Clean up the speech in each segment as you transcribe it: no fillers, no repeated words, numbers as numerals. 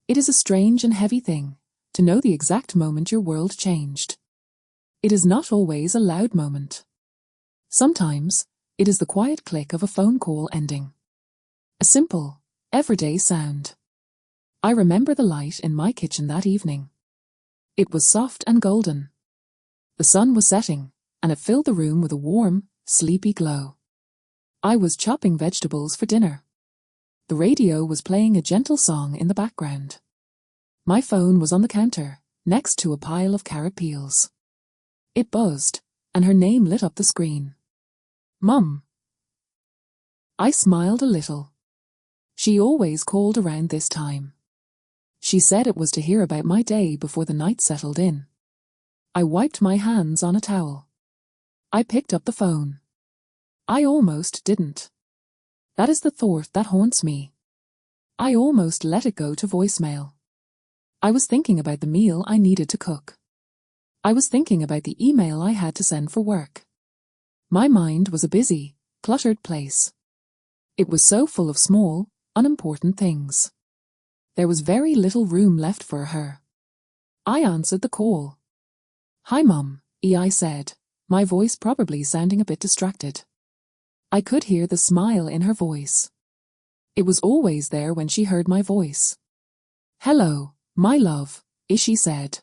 It is a strange and heavy thing to know the exact moment your world changed. It is not always a loud moment. Sometimes, it is the quiet click of a phone call ending. A simple, everyday sound. I remember the light in my kitchen that evening. It was soft and golden. The sun was setting, and it filled the room with a warm, sleepy glow. I was chopping vegetables for dinner. The radio was playing a gentle song in the background. My phone was on the counter, next to a pile of carrot peels. It buzzed, and her name lit up the screen. Mum. I smiled a little. She always called around this time. She said it was to hear about my day before the night settled in. I wiped my hands on a towel. I picked up the phone. I almost didn't. That is the thought that haunts me. I almost let it go to voicemail. I was thinking about the meal I needed to cook. I was thinking about the email I had to send for work. My mind was a busy, cluttered place. It was so full of small, unimportant things. There was very little room left for her. I answered the call. "Hi, Mum," I said, my voice probably sounding a bit distracted. I could hear the smile in her voice. It was always there when she heard my voice. "Hello, my love," she said.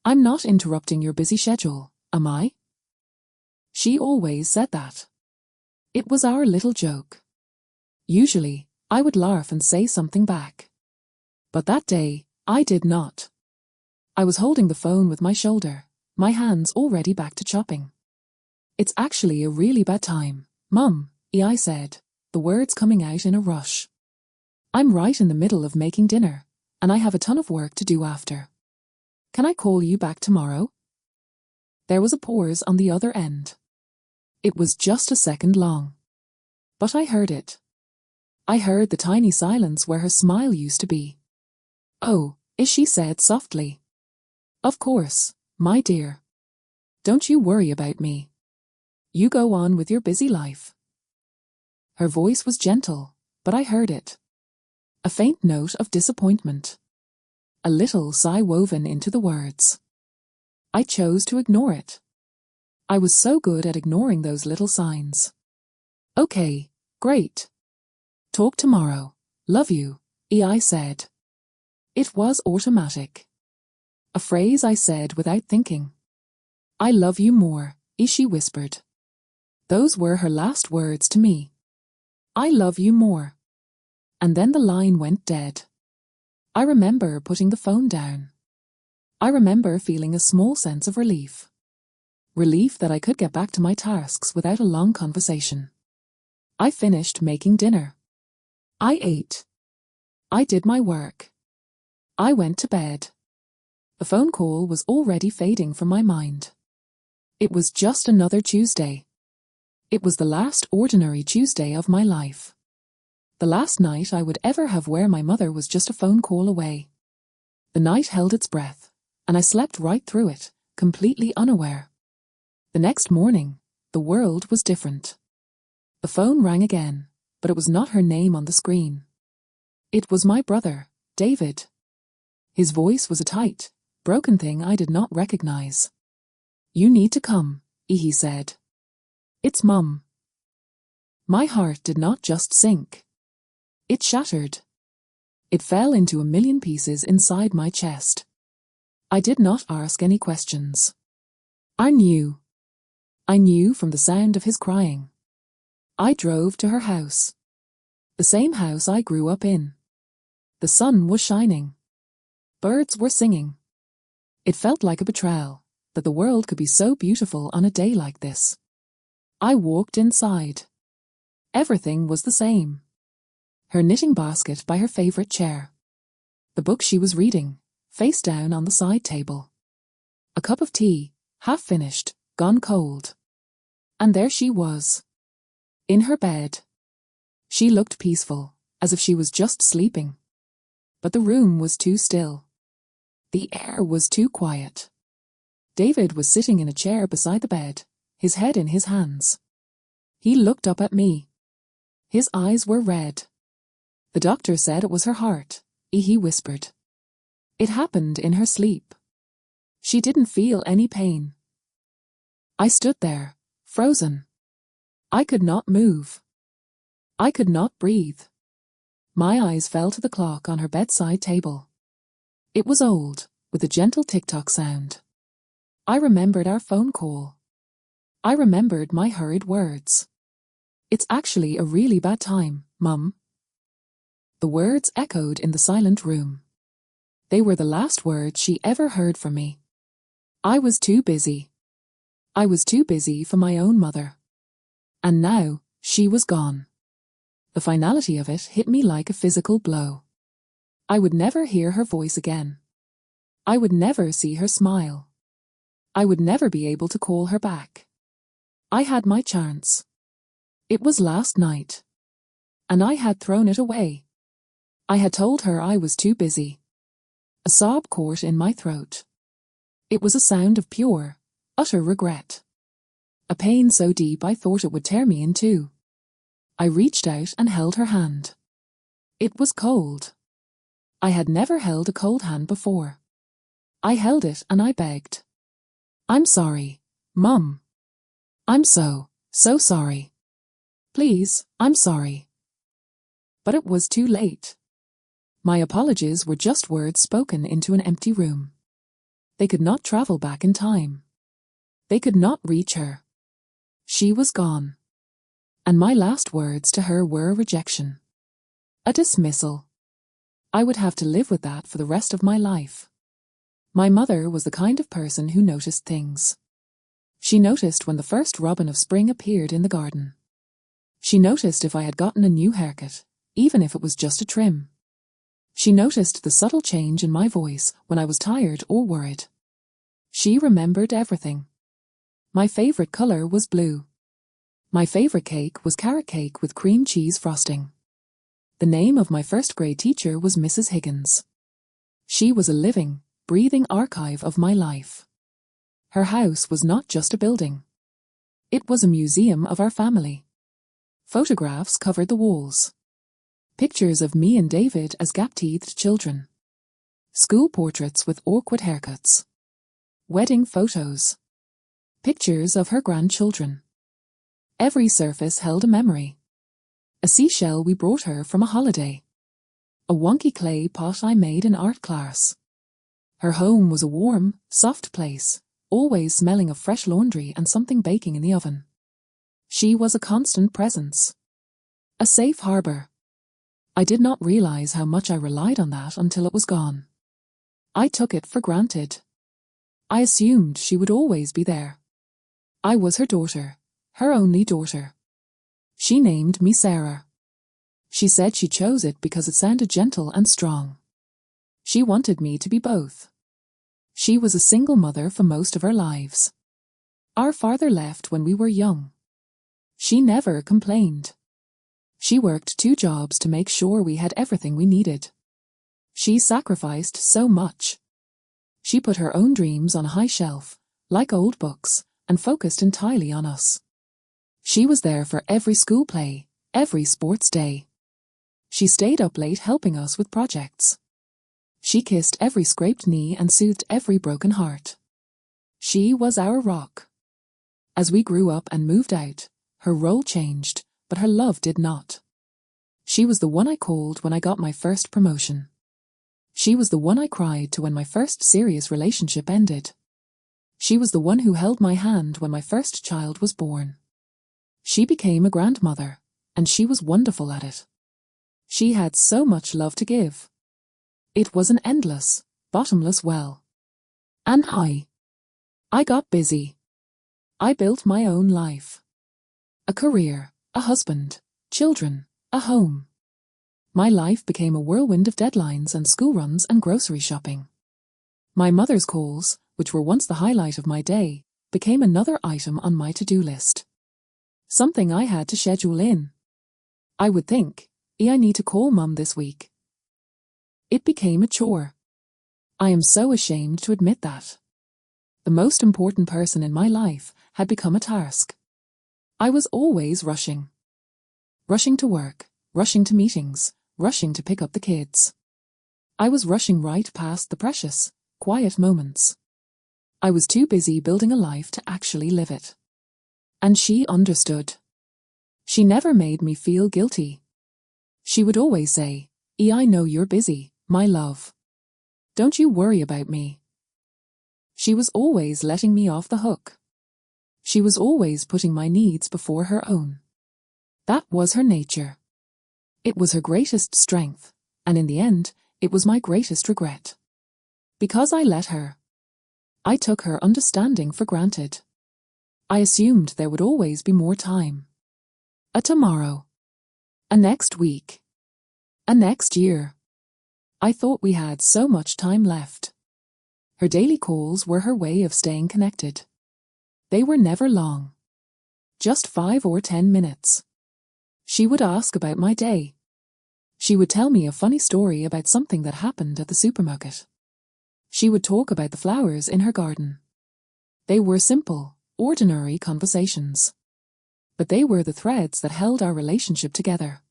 "I'm not interrupting your busy schedule, am I?" She always said that. It was our little joke. Usually, I would laugh and say something back. But that day, I did not. I was holding the phone with my shoulder, my hands already back to chopping. "It's actually a really bad time, Mum," I said, the words coming out in a rush. "I'm right in the middle of making dinner, and I have a ton of work to do after. Can I call you back tomorrow?" There was a pause on the other end. It was just a second long. But I heard it. I heard the tiny silence where her smile used to be. "Oh," she said softly. "Of course, my dear. Don't you worry about me. You go on with your busy life." Her voice was gentle, but I heard it. A faint note of disappointment. A little sigh woven into the words. I chose to ignore it. I was so good at ignoring those little signs. "Okay, great. Talk tomorrow. Love you," I said. It was automatic. A phrase I said without thinking. "I love you more," she whispered. Those were her last words to me. "I love you more." And then the line went dead. I remember putting the phone down. I remember feeling a small sense of relief. Relief that I could get back to my tasks without a long conversation. I finished making dinner. I ate. I did my work. I went to bed. The phone call was already fading from my mind. It was just another Tuesday. It was the last ordinary Tuesday of my life. The last night I would ever have where my mother was just a phone call away. The night held its breath, and I slept right through it, completely unaware. The next morning, the world was different. The phone rang again, but it was not her name on the screen. It was my brother, David. His voice was a tight, broken thing I did not recognize. "You need to come," he said. "It's Mum." My heart did not just sink. It shattered. It fell into a million pieces inside my chest. I did not ask any questions. I knew. I knew from the sound of his crying. I drove to her house. The same house I grew up in. The sun was shining. Birds were singing. It felt like a betrayal, that the world could be so beautiful on a day like this. I walked inside. Everything was the same. Her knitting basket by her favorite chair. The book she was reading, face down on the side table. A cup of tea, half finished, gone cold. And there she was. In her bed. She looked peaceful, as if she was just sleeping. But the room was too still. The air was too quiet. David was sitting in a chair beside the bed, his head in his hands. He looked up at me. His eyes were red. The doctor said it was her heart, he whispered. It happened in her sleep. She didn't feel any pain. I stood there, frozen. I could not move. I could not breathe. My eyes fell to the clock on her bedside table. It was old, with a gentle tick-tock sound. I remembered our phone call. I remembered my hurried words. It's actually a really bad time, Mum. The words echoed in the silent room. They were the last words she ever heard from me. I was too busy. I was too busy for my own mother. And now, she was gone. The finality of it hit me like a physical blow. I would never hear her voice again. I would never see her smile. I would never be able to call her back. I had my chance. It was last night. And I had thrown it away. I had told her I was too busy. A sob caught in my throat. It was a sound of pure, utter regret. A pain so deep I thought it would tear me in two. I reached out and held her hand. It was cold. I had never held a cold hand before. I held it and I begged. I'm sorry, Mum. I'm so sorry. Please, I'm sorry. But it was too late. My apologies were just words spoken into an empty room. They could not travel back in time. They could not reach her. She was gone. And my last words to her were a rejection. A dismissal. I would have to live with that for the rest of my life. My mother was the kind of person who noticed things. She noticed when the first robin of spring appeared in the garden. She noticed if I had gotten a new haircut, even if it was just a trim. She noticed the subtle change in my voice when I was tired or worried. She remembered everything. My favorite color was blue. My favorite cake was carrot cake with cream cheese frosting. The name of my first grade teacher was Mrs. Higgins. She was a living, breathing archive of my life. Her house was not just a building. It was a museum of our family. Photographs covered the walls. Pictures of me and David as gap-teethed children. School portraits with awkward haircuts. Wedding photos. Pictures of her grandchildren. Every surface held a memory. A seashell we brought her from a holiday. A wonky clay pot I made in art class. Her home was a warm, soft place, always smelling of fresh laundry and something baking in the oven. She was a constant presence. A safe harbor. I did not realize how much I relied on that until it was gone. I took it for granted. I assumed she would always be there. I was her daughter, her only daughter. She named me Sarah. She said she chose it because it sounded gentle and strong. She wanted me to be both. She was a single mother for most of our lives. Our father left when we were young. She never complained. She worked 2 jobs to make sure we had everything we needed. She sacrificed so much. She put her own dreams on a high shelf, like old books, and focused entirely on us. She was there for every school play, every sports day. She stayed up late helping us with projects. She kissed every scraped knee and soothed every broken heart. She was our rock. As we grew up and moved out, her role changed, but her love did not. She was the one I called when I got my first promotion. She was the one I cried to when my first serious relationship ended. She was the one who held my hand when my first child was born. She became a grandmother, and she was wonderful at it. She had so much love to give. It was an endless, bottomless well. And I got busy. I built my own life. A career, a husband, children, a home. My life became a whirlwind of deadlines and school runs and grocery shopping. My mother's calls, which were once the highlight of my day, became another item on my to-do list. Something I had to schedule in. I would think, I need to call Mum this week. It became a chore. I am so ashamed to admit that. The most important person in my life had become a task. I was always rushing. Rushing to work, rushing to meetings, rushing to pick up the kids. I was rushing right past the precious, quiet moments. I was too busy building a life to actually live it. And she understood. She never made me feel guilty. She would always say, I know you're busy, my love. Don't you worry about me. She was always letting me off the hook. She was always putting my needs before her own. That was her nature. It was her greatest strength, and in the end, it was my greatest regret. Because I let her. I took her understanding for granted. I assumed there would always be more time. A tomorrow. A next week. A next year. I thought we had so much time left. Her daily calls were her way of staying connected. They were never long. Just 5 or 10 minutes. She would ask about my day. She would tell me a funny story about something that happened at the supermarket. She would talk about the flowers in her garden. They were simple, ordinary conversations. But they were the threads that held our relationship together.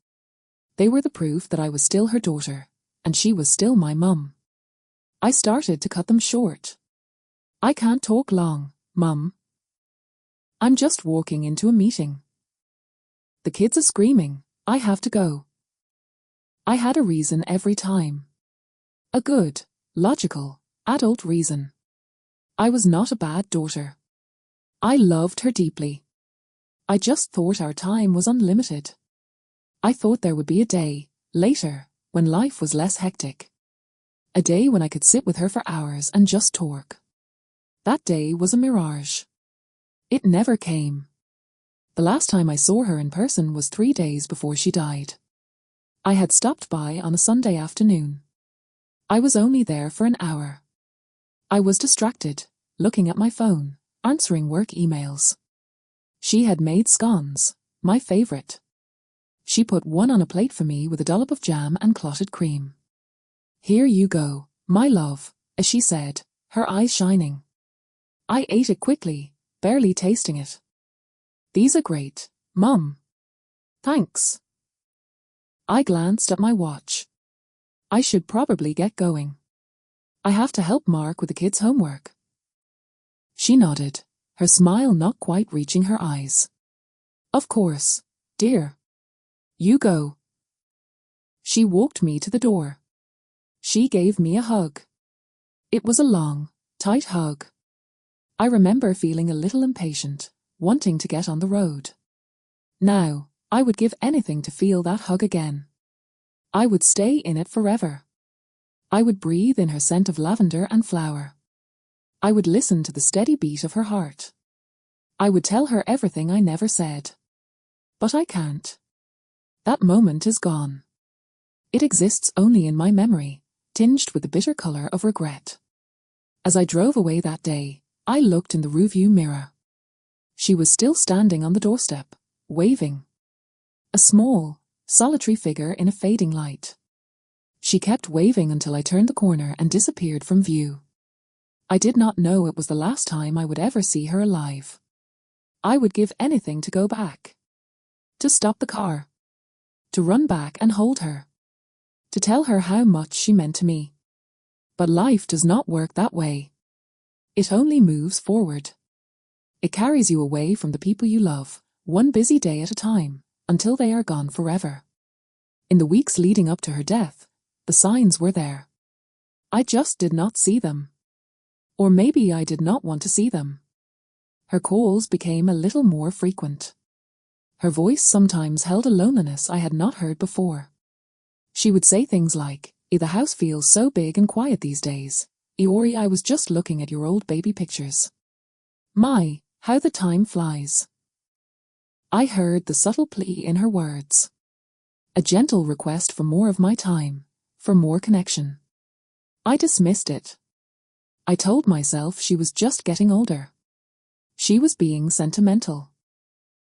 They were the proof that I was still her daughter, and she was still my mum. I started to cut them short. I can't talk long, Mum. I'm just walking into a meeting. The kids are screaming, I have to go. I had a reason every time. A good, logical, adult reason. I was not a bad daughter. I loved her deeply. I just thought our time was unlimited. I thought there would be a day, later, when life was less hectic. A day when I could sit with her for hours and just talk. That day was a mirage. It never came. The last time I saw her in person was 3 days before she died. I had stopped by on a Sunday afternoon. I was only there for an hour. I was distracted, looking at my phone, answering work emails. She had made scones, my favorite. She put one on a plate for me with a dollop of jam and clotted cream. Here you go, my love, as she said, her eyes shining. I ate it quickly, barely tasting it. These are great, Mum. Thanks. I glanced at my watch. I should probably get going. I have to help Mark with the kids' homework. She nodded, her smile not quite reaching her eyes. Of course, dear. You go. She walked me to the door. She gave me a hug. It was a long, tight hug. I remember feeling a little impatient, wanting to get on the road. Now, I would give anything to feel that hug again. I would stay in it forever. I would breathe in her scent of lavender and flower. I would listen to the steady beat of her heart. I would tell her everything I never said. But I can't. That moment is gone. It exists only in my memory, tinged with the bitter color of regret. As I drove away that day, I looked in the rearview mirror. She was still standing on the doorstep, waving. A small, solitary figure in a fading light. She kept waving until I turned the corner and disappeared from view. I did not know it was the last time I would ever see her alive. I would give anything to go back. To stop the car. To run back and hold her. To tell her how much she meant to me. But life does not work that way. It only moves forward. It carries you away from the people you love, one busy day at a time, until they are gone forever. In the weeks leading up to her death, the signs were there. I just did not see them. Or maybe I did not want to see them. Her calls became a little more frequent. Her voice sometimes held a loneliness I had not heard before. She would say things like, "The house feels so big and quiet these days. Iori, I was just looking at your old baby pictures. My, how the time flies." I heard the subtle plea in her words. A gentle request for more of my time, for more connection. I dismissed it. I told myself she was just getting older. She was being sentimental.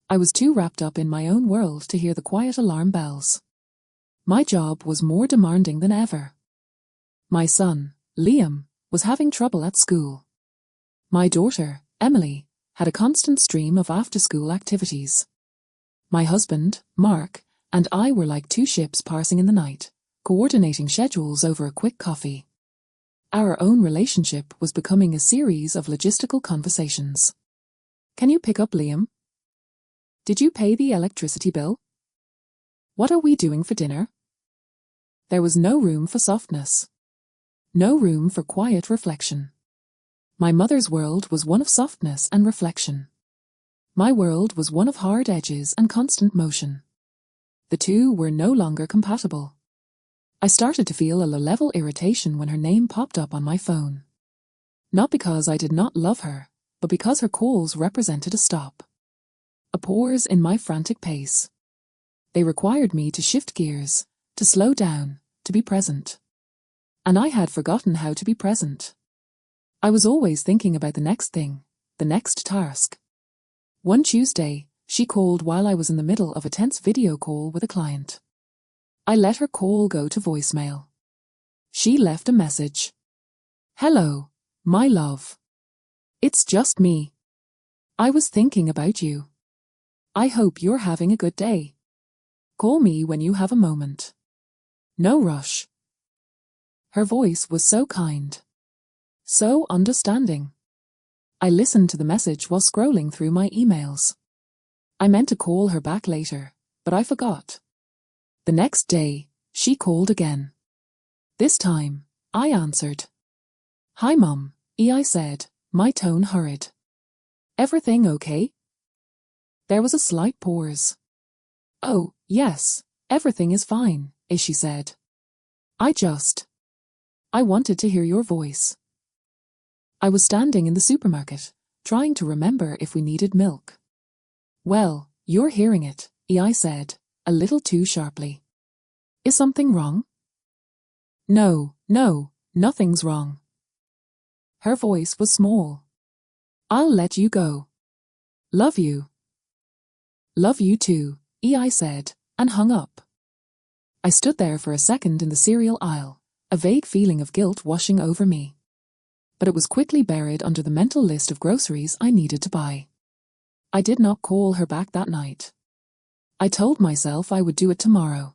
I was too wrapped up in my own world to hear the quiet alarm bells. My job was more demanding than ever. My son, Liam, was having trouble at school. My daughter, Emily, had a constant stream of after-school activities. My husband, Mark, and I were like two ships passing in the night, coordinating schedules over a quick coffee. Our own relationship was becoming a series of logistical conversations. Can you pick up Liam? Did you pay the electricity bill? What are we doing for dinner? There was no room for softness. No room for quiet reflection. My mother's world was one of softness and reflection. My world was one of hard edges and constant motion. The two were no longer compatible. I started to feel a low-level irritation when her name popped up on my phone. Not because I did not love her, but because her calls represented a stop. A pause in my frantic pace. They required me to shift gears, to slow down, to be present. And I had forgotten how to be present. I was always thinking about the next thing, the next task. One Tuesday, she called while I was in the middle of a tense video call with a client. I let her call go to voicemail. She left a message. Hello, my love. It's just me. I was thinking about you. I hope you're having a good day. Call me when you have a moment. No rush. Her voice was so kind. So understanding. I listened to the message while scrolling through my emails. I meant to call her back later, but I forgot. The next day, she called again. This time, I answered. Hi Mum, I said, my tone hurried. Everything okay? There was a slight pause. Oh, yes, everything is fine, she said. I wanted to hear your voice. I was standing in the supermarket, trying to remember if we needed milk. Well, you're hearing it, I said, a little too sharply. Is something wrong? No, nothing's wrong. Her voice was small. I'll let you go. Love you. Love you too, I said, and hung up. I stood there for a second in the cereal aisle, a vague feeling of guilt washing over me. But it was quickly buried under the mental list of groceries I needed to buy. I did not call her back that night. I told myself I would do it tomorrow.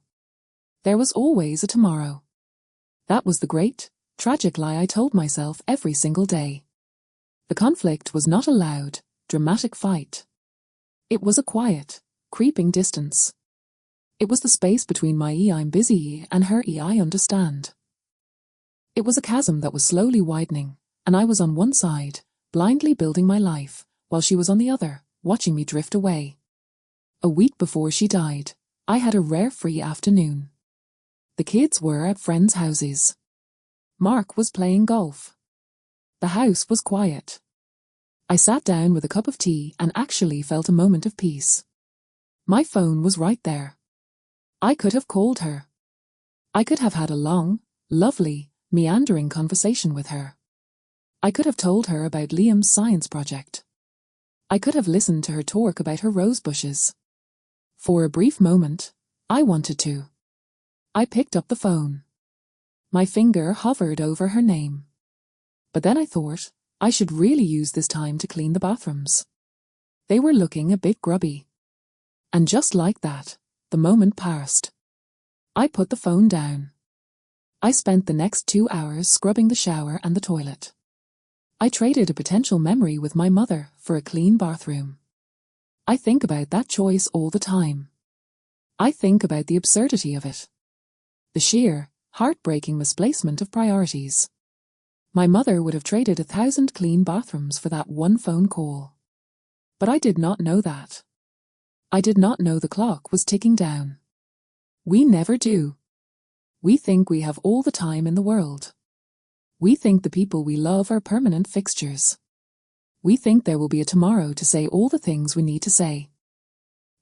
There was always a tomorrow. That was the great, tragic lie I told myself every single day. The conflict was not a loud, dramatic fight. It was a quiet, creeping distance. It was the space between my I'm busy and her I understand. It was a chasm that was slowly widening, and I was on one side, blindly building my life, while she was on the other, watching me drift away. A week before she died, I had a rare free afternoon. The kids were at friends' houses. Mark was playing golf. The house was quiet. I sat down with a cup of tea and actually felt a moment of peace. My phone was right there. I could have called her. I could have had a long, lovely, meandering conversation with her. I could have told her about Liam's science project. I could have listened to her talk about her rose bushes. For a brief moment, I wanted to. I picked up the phone. My finger hovered over her name. But then I thought, I should really use this time to clean the bathrooms. They were looking a bit grubby. And just like that, the moment passed. I put the phone down. I spent the next 2 hours scrubbing the shower and the toilet. I traded a potential memory with my mother for a clean bathroom. I think about that choice all the time. I think about the absurdity of it. The sheer, heartbreaking misplacement of priorities. My mother would have traded 1,000 clean bathrooms for that one phone call. But I did not know that. I did not know the clock was ticking down. We never do. We think we have all the time in the world. We think the people we love are permanent fixtures. We think there will be a tomorrow to say all the things we need to say.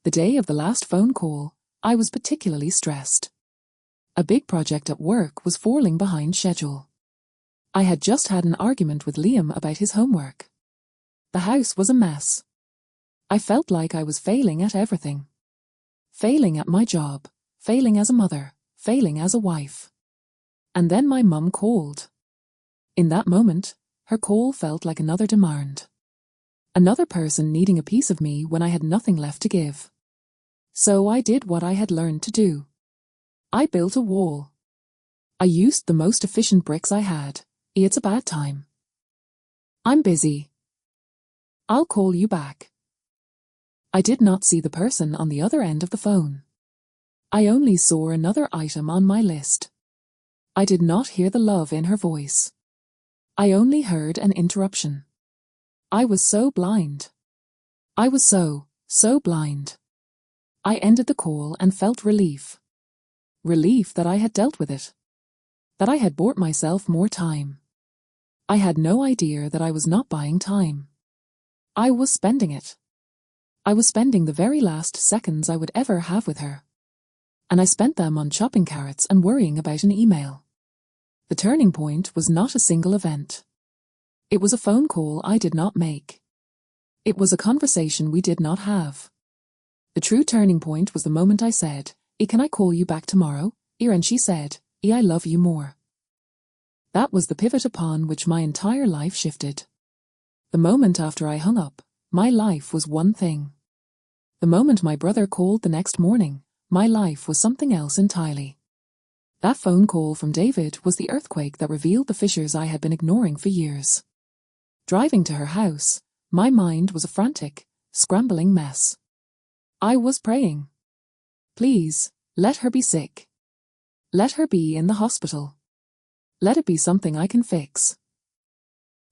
The day of the last phone call, I was particularly stressed. A big project at work was falling behind schedule. I had just had an argument with Liam about his homework. The house was a mess. I felt like I was failing at everything. Failing at my job, failing as a mother, failing as a wife. And then my mum called. In that moment, her call felt like another demand. Another person needing a piece of me when I had nothing left to give. So I did what I had learned to do. I built a wall. I used the most efficient bricks I had. It's a bad time. I'm busy. I'll call you back. I did not see the person on the other end of the phone. I only saw another item on my list. I did not hear the love in her voice. I only heard an interruption. I was so blind. I was so blind. I ended the call and felt relief. Relief that I had dealt with it. That I had bought myself more time. I had no idea that I was not buying time. I was spending it. I was spending the very last seconds I would ever have with her. And I spent them on shopping carts and worrying about an email. The turning point was not a single event. It was a phone call I did not make. It was a conversation we did not have. The true turning point was the moment I said, can I call you back tomorrow? And she said, I love you more. That was the pivot upon which my entire life shifted. The moment after I hung up, my life was one thing. The moment my brother called the next morning, my life was something else entirely. That phone call from David was the earthquake that revealed the fissures I had been ignoring for years. Driving to her house, my mind was a frantic, scrambling mess. I was praying. Please, let her be sick. Let her be in the hospital. Let it be something I can fix.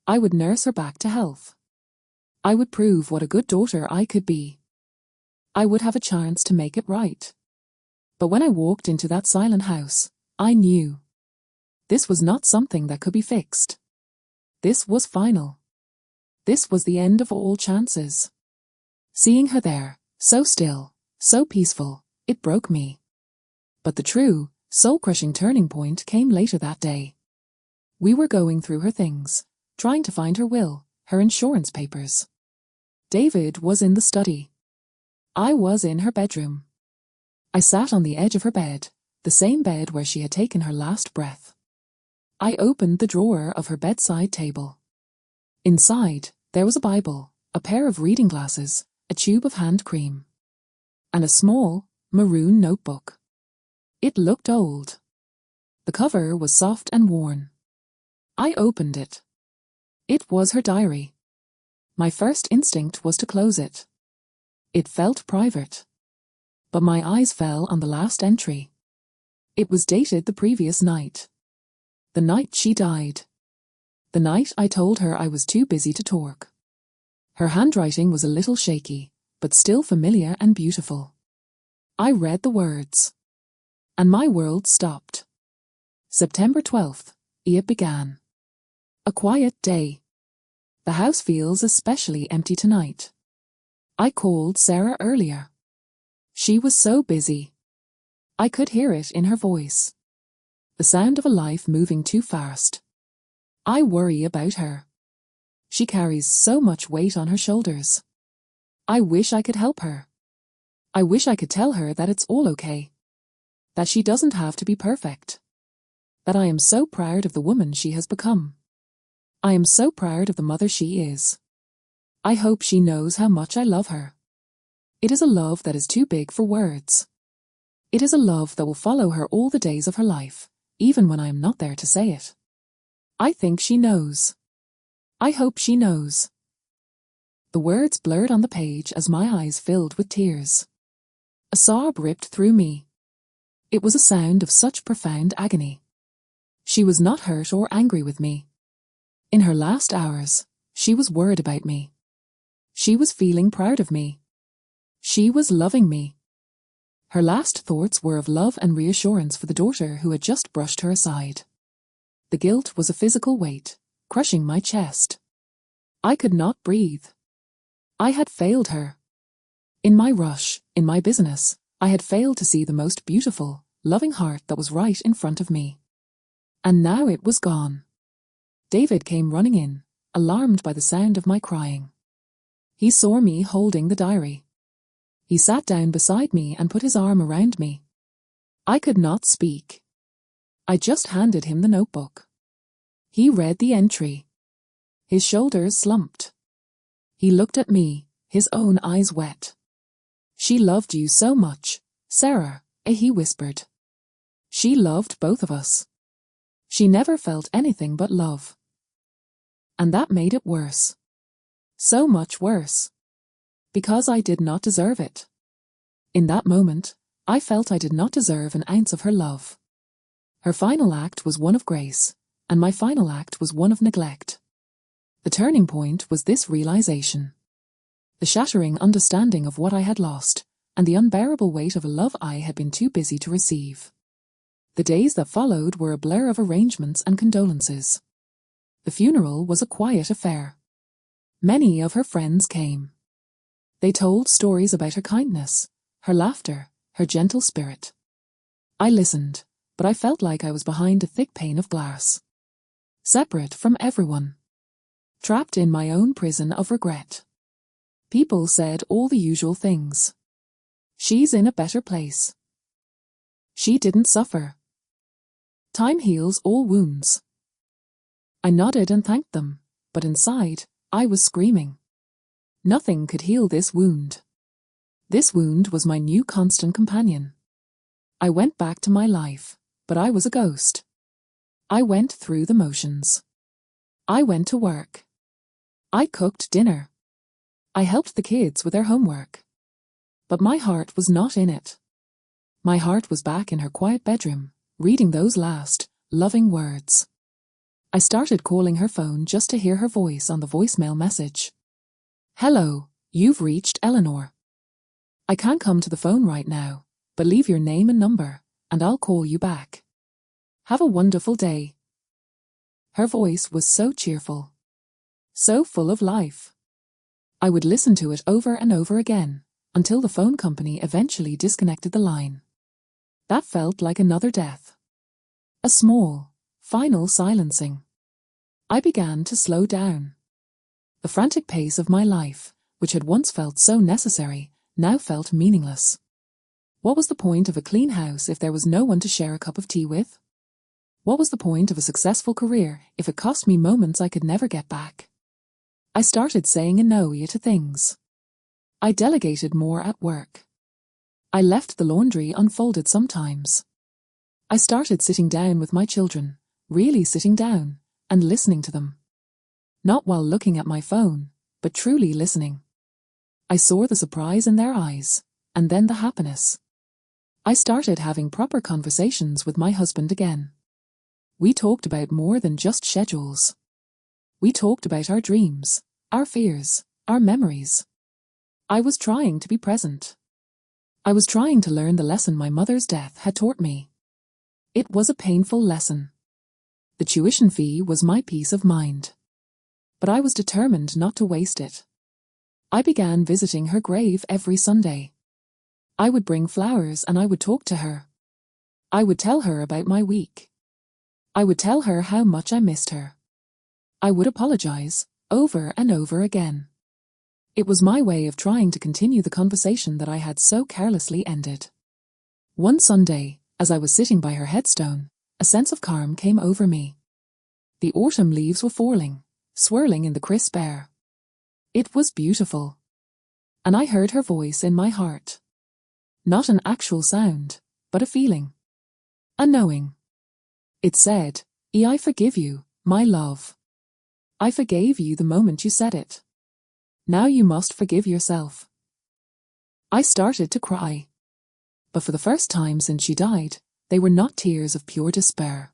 I would nurse her back to health. I would prove what a good daughter I could be. I would have a chance to make it right. But when I walked into that silent house, I knew. This was not something that could be fixed. This was final. This was the end of all chances. Seeing her there, so still, so peaceful, it broke me. But the true, soul-crushing turning point came later that day. We were going through her things, trying to find her will, her insurance papers. David was in the study. I was in her bedroom. I sat on the edge of her bed, the same bed where she had taken her last breath. I opened the drawer of her bedside table. Inside, there was a Bible, a pair of reading glasses, a tube of hand cream, and a small, maroon notebook. It looked old. The cover was soft and worn. I opened it. It was her diary. My first instinct was to close it. It felt private. But my eyes fell on the last entry. It was dated the previous night. The night she died. The night I told her I was too busy to talk. Her handwriting was a little shaky, but still familiar and beautiful. I read the words. And my world stopped. September 12th, it began. A quiet day. The house feels especially empty tonight. I called Sarah earlier. She was so busy. I could hear it in her voice. The sound of a life moving too fast. I worry about her. She carries so much weight on her shoulders. I wish I could help her. I wish I could tell her that it's all okay. That she doesn't have to be perfect. That I am so proud of the woman she has become. I am so proud of the mother she is. I hope she knows how much I love her. It is a love that is too big for words. It is a love that will follow her all the days of her life, even when I am not there to say it. I think she knows. I hope she knows. The words blurred on the page as my eyes filled with tears. A sob ripped through me. It was a sound of such profound agony. She was not hurt or angry with me. In her last hours, she was worried about me. She was feeling proud of me. She was loving me. Her last thoughts were of love and reassurance for the daughter who had just brushed her aside. The guilt was a physical weight, crushing my chest. I could not breathe. I had failed her. In my rush, in my business, I had failed to see the most beautiful, loving heart that was right in front of me. And now it was gone. David came running in, alarmed by the sound of my crying. He saw me holding the diary. He sat down beside me and put his arm around me. I could not speak. I just handed him the notebook. He read the entry. His shoulders slumped. He looked at me, his own eyes wet. She loved you so much, Sarah, he whispered. She loved both of us. She never felt anything but love. And that made it worse. So much worse. Because I did not deserve it. In that moment, I felt I did not deserve an ounce of her love. Her final act was one of grace, and my final act was one of neglect. The turning point was this realization. The shattering understanding of what I had lost, and the unbearable weight of a love I had been too busy to receive. The days that followed were a blur of arrangements and condolences. The funeral was a quiet affair. Many of her friends came. They told stories about her kindness, her laughter, her gentle spirit. I listened, but I felt like I was behind a thick pane of glass. Separate from everyone. Trapped in my own prison of regret. People said all the usual things. She's in a better place. She didn't suffer. Time heals all wounds. I nodded and thanked them, but inside, I was screaming. Nothing could heal this wound. This wound was my new constant companion. I went back to my life, but I was a ghost. I went through the motions. I went to work. I cooked dinner. I helped the kids with their homework. But my heart was not in it. My heart was back in her quiet bedroom, reading those last, loving words. I started calling her phone just to hear her voice on the voicemail message. Hello, you've reached Eleanor. I can't come to the phone right now, but leave your name and number, and I'll call you back. Have a wonderful day. Her voice was so cheerful. So full of life. I would listen to it over and over again, until the phone company eventually disconnected the line. That felt like another death. A small, final silencing. I began to slow down. The frantic pace of my life, which had once felt so necessary, now felt meaningless. What was the point of a clean house if there was no one to share a cup of tea with? What was the point of a successful career if it cost me moments I could never get back? I started saying a no to things. I delegated more at work. I left the laundry unfolded sometimes. I started sitting down with my children, really sitting down, and listening to them. Not while looking at my phone, but truly listening. I saw the surprise in their eyes, and then the happiness. I started having proper conversations with my husband again. We talked about more than just schedules. We talked about our dreams, our fears, our memories. I was trying to be present. I was trying to learn the lesson my mother's death had taught me. It was a painful lesson. The tuition fee was my peace of mind. But I was determined not to waste it. I began visiting her grave every Sunday. I would bring flowers and I would talk to her. I would tell her about my week. I would tell her how much I missed her. I would apologize, over and over again. It was my way of trying to continue the conversation that I had so carelessly ended. One Sunday, as I was sitting by her headstone, a sense of calm came over me. The autumn leaves were falling, swirling in the crisp air. It was beautiful. And I heard her voice in my heart. Not an actual sound, but a feeling. A knowing. It said, I forgive you, my love. I forgave you the moment you said it. Now you must forgive yourself. I started to cry. But for the first time since she died, they were not tears of pure despair.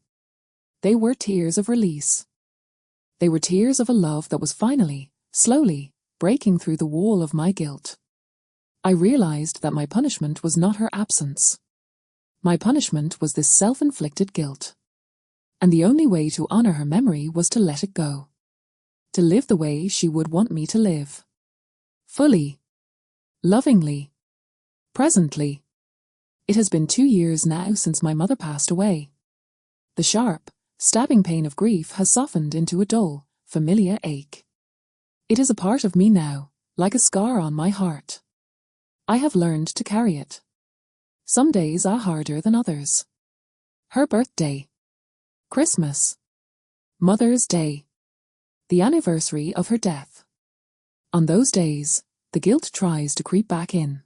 They were tears of release. They were tears of a love that was finally, slowly, breaking through the wall of my guilt. I realized that my punishment was not her absence. My punishment was this self-inflicted guilt. And the only way to honor her memory was to let it go. To live the way she would want me to live. Fully. Lovingly. Presently. It has been 2 years now since my mother passed away. The sharp, stabbing pain of grief has softened into a dull, familiar ache. It is a part of me now, like a scar on my heart. I have learned to carry it. Some days are harder than others. Her birthday. Christmas. Mother's Day. The anniversary of her death. On those days, the guilt tries to creep back in.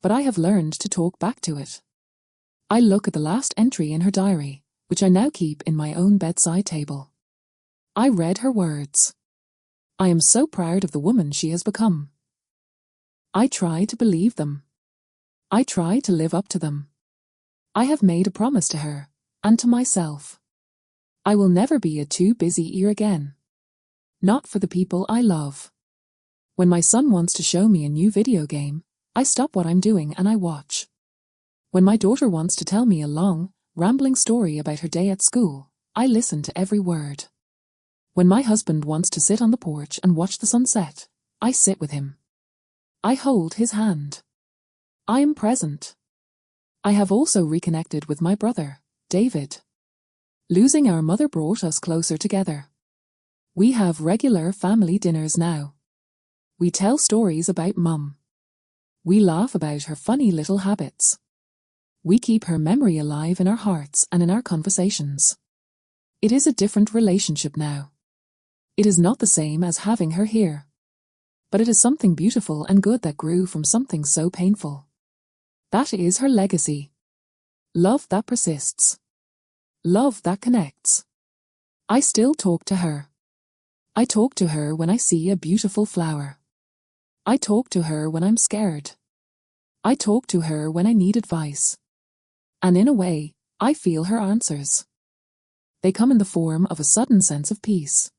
But I have learned to talk back to it. I look at the last entry in her diary, which I now keep in my own bedside table. I read her words. I am so proud of the woman she has become. I try to believe them. I try to live up to them. I have made a promise to her, and to myself. I will never be a too busy ear again. Not for the people I love. When my son wants to show me a new video game, I stop what I'm doing and I watch. When my daughter wants to tell me a long, rambling story about her day at school, I listen to every word. When my husband wants to sit on the porch and watch the sunset, I sit with him. I hold his hand. I am present. I have also reconnected with my brother, David. Losing our mother brought us closer together. We have regular family dinners now. We tell stories about Mum. We laugh about her funny little habits. We keep her memory alive in our hearts and in our conversations. It is a different relationship now. It is not the same as having her here. But it is something beautiful and good that grew from something so painful. That is her legacy. Love that persists. Love that connects. I still talk to her. I talk to her when I see a beautiful flower. I talk to her when I'm scared. I talk to her when I need advice. And in a way, I feel her answers. They come in the form of a sudden sense of peace.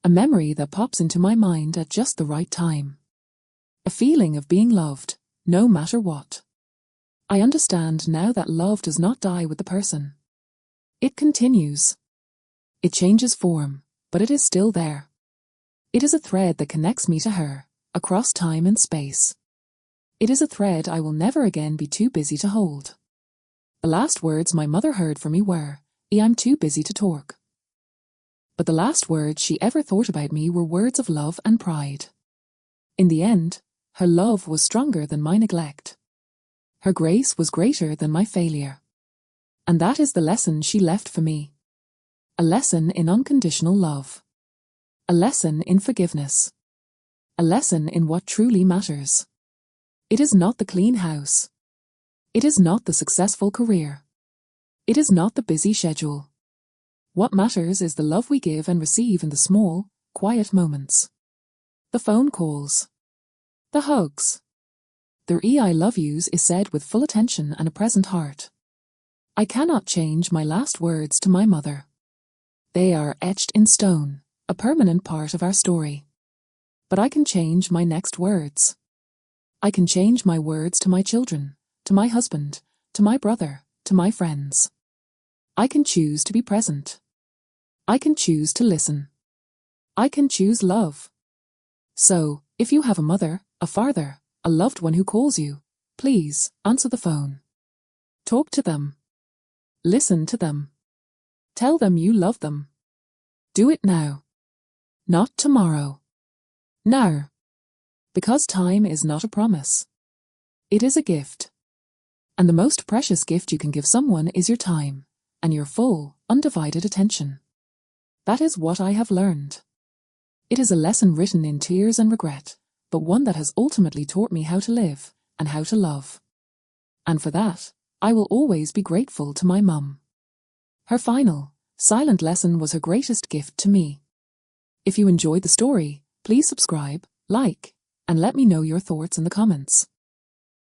A memory that pops into my mind at just the right time. A feeling of being loved, no matter what. I understand now that love does not die with the person. It continues. It changes form, but it is still there. It is a thread that connects me to her, across time and space. It is a thread I will never again be too busy to hold. The last words my mother heard from me were, "I'm too busy to talk." But the last words she ever thought about me were words of love and pride. In the end, her love was stronger than my neglect. Her grace was greater than my failure. And that is the lesson she left for me. A lesson in unconditional love. A lesson in forgiveness. A lesson in what truly matters. It is not the clean house. It is not the successful career. It is not the busy schedule. What matters is the love we give and receive in the small, quiet moments. The phone calls. The hugs. The I love yous is said with full attention and a present heart. I cannot change my last words to my mother. They are etched in stone, a permanent part of our story. But I can change my next words. I can change my words to my children, to my husband, to my brother, to my friends. I can choose to be present. I can choose to listen. I can choose love. So, if you have a mother, a father, a loved one who calls you, please answer the phone. Talk to them. Listen to them. Tell them you love them. Do it now. Not tomorrow. Now. Because time is not a promise. It is a gift. And the most precious gift you can give someone is your time, and your full, undivided attention. That is what I have learned. It is a lesson written in tears and regret, but one that has ultimately taught me how to live, and how to love. And for that, I will always be grateful to my mum. Her final, silent lesson was her greatest gift to me. If you enjoyed the story, please subscribe, like, and let me know your thoughts in the comments.